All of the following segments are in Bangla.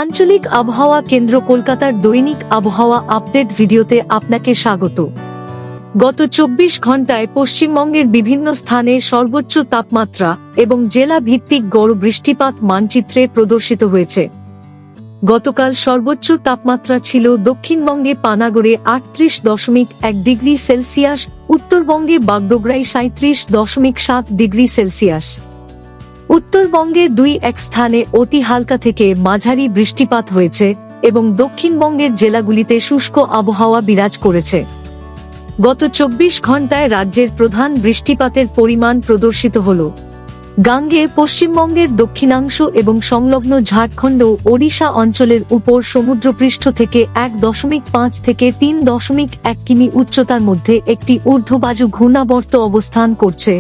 আঞ্চলিক আবহাওয়া কেন্দ্র কলকাতার দৈনিক আবহাওয়া আপডেট ভিডিওতে আপনাকে স্বাগত। গত 24 ঘন্টায় পশ্চিমবঙ্গের বিভিন্ন স্থানে সর্বোচ্চ তাপমাত্রা এবং জেলা ভিত্তিক গড় বৃষ্টিপাত মানচিত্রে প্রদর্শিত হয়েছে। গতকাল সর্বোচ্চ তাপমাত্রা ছিল দক্ষিণবঙ্গে পানাগড়ে 38.1 ডিগ্রি সেলসিয়াস, উত্তরবঙ্গে বাগডোগরায় 37.7 ডিগ্রি সেলসিয়াস। উত্তরবঙ্গে 2-1 স্থানে অতি হালকা থেকে মাঝারি বৃষ্টিপাত হয়েছে এবং দক্ষিণবঙ্গের জেলাগুলিতে শুষ্ক আবহাওয়া বিরাজ করেছে। গত 24 ঘন্টায় রাজ্যের প্রধান বৃষ্টিপাতের পরিমাণ প্রদর্শিত হল। গাঙ্গে পশ্চিমবঙ্গের দক্ষিণাংশ এবং সংলগ্ন ঝাড়খণ্ড ও ওড়িশা অঞ্চলের উপর সমুদ্রপৃষ্ঠ থেকে 1.5 থেকে 3.1 কিমি উচ্চতার মধ্যে একটি ঊর্ধ্ববায়ু ঘূর্ণাবর্ত অবস্থান করছে।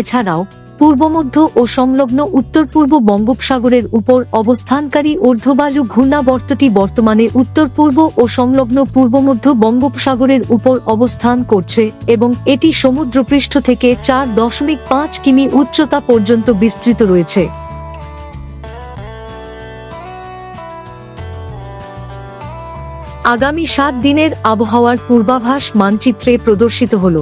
এছাড়াও পূর্বমধ্য ও সংলগ্ন উত্তর পূর্ব বঙ্গোপসাগরের উপর অবস্থানকারী ঊর্ধ্ববায়ু ঘূর্ণাবর্তটি বর্তমানে উত্তর পূর্ব ও সংলগ্ন পূর্বমধ্য বঙ্গোপসাগরের উপর অবস্থান করছে এবং এটি সমুদ্রপৃষ্ঠ থেকে 4.5 কিমি উচ্চতা পর্যন্ত বিস্তৃত রয়েছে। আগামী 7 দিনের আবহাওয়ার পূর্বাভাস মানচিত্রে প্রদর্শিত হল।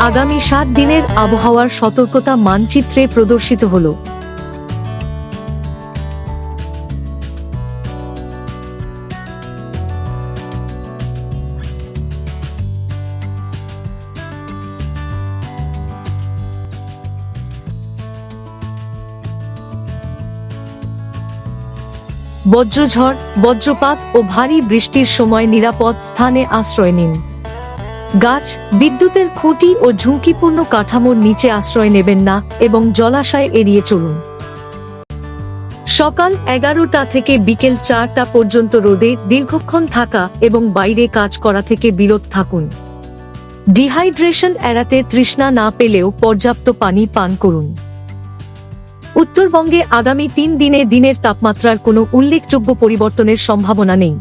আগামী 7 দিনের আবহাওয়ার সতর্কতা মানচিত্রে প্রদর্শিত হল। বজ্রঝড়, বজ্রপাত ও ভারী বৃষ্টির সময় নিরাপদ স্থানে আশ্রয় নিন। গাছ, বিদ্যুতের খুঁটি ও ঝুঁকিপূর্ণ কাঠামোর নিচে আশ্রয় নেবেন না এবং জলাশয় এড়িয়ে চলুন। সকাল 11টা থেকে বিকেল 4টা পর্যন্ত রোদে দীর্ঘক্ষণ থাকা এবং বাইরে কাজ করা থেকে বিরত থাকুন। ডিহাইড্রেশন এড়াতে তৃষ্ণা না পেলেও পর্যাপ্ত পানি পান করুন। উত্তরবঙ্গে আগামী 3 দিনে দিনের তাপমাত্রার কোনো উল্লেখযোগ্য পরিবর্তনের সম্ভাবনা নেই।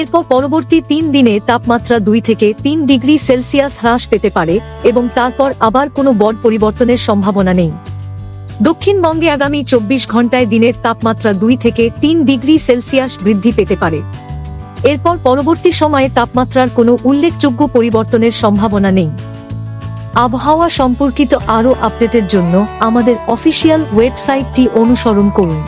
এরপর পরবর্তী 3 দিনে তাপমাত্রা 2 থেকে 3 ডিগ্রি সেলসিয়াস হ্রাস পেতে পারে এবং তারপর আবার কোনো বড় পরিবর্তনের সম্ভাবনা নেই। দক্ষিণবঙ্গে আগামী 24 ঘন্টায় দিনের তাপমাত্রা 2 থেকে 3 ডিগ্রি সেলসিয়াস বৃদ্ধি পেতে পারে। এরপর পরবর্তী সময়ে তাপমাত্রার কোনো উল্লেখযোগ্য পরিবর্তনের সম্ভাবনা নেই। আবহাওয়া সম্পর্কিত আরও আপডেটের জন্য আমাদের অফিসিয়াল ওয়েবসাইটটি অনুসরণ করুন।